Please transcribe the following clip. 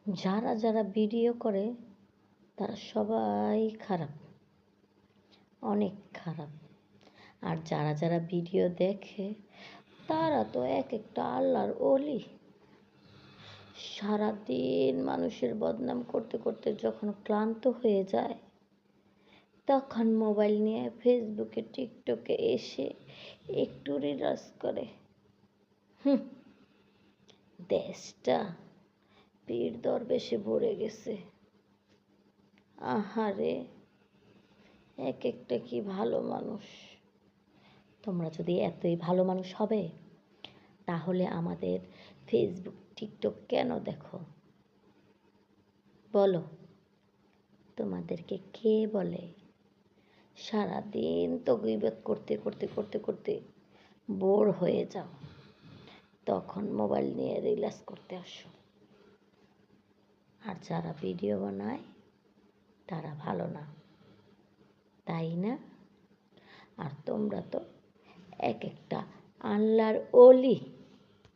যারা যারা ভিডিও করে তারা সবাই খারাপ, অনেক খারাপ। আর যারা যারা ভিডিও দেখে তারা তো এক একটা আল্লাহর ওলি। সারাদিন মানুষের বদনাম করতে করতে যখন ক্লান্ত হয়ে যায়, তখন মোবাইল নিয়ে ফেসবুকে টিকটকে এসে একটু রিলাক্স করে। দেশটা পীর দরবেশে ভরে গেছে। আহারে, এক একটা কি ভালো মানুষ। তোমরা যদি এতই ভালো মানুষ হবে, তাহলে আমাদের ফেসবুক টিকটক কেন দেখো? বলো, তোমাদেরকে কে বলে? সারাদিন তো গীবত করতে করতে করতে করতে বোর হয়ে যাও, তখন মোবাইল নিয়ে রিল্যাক্স করতে আসো। আর যারা ভিডিও বানায় তারা ভালো না, তাই না? আর তোমরা তো এক একটা আল্লাহর ওলি।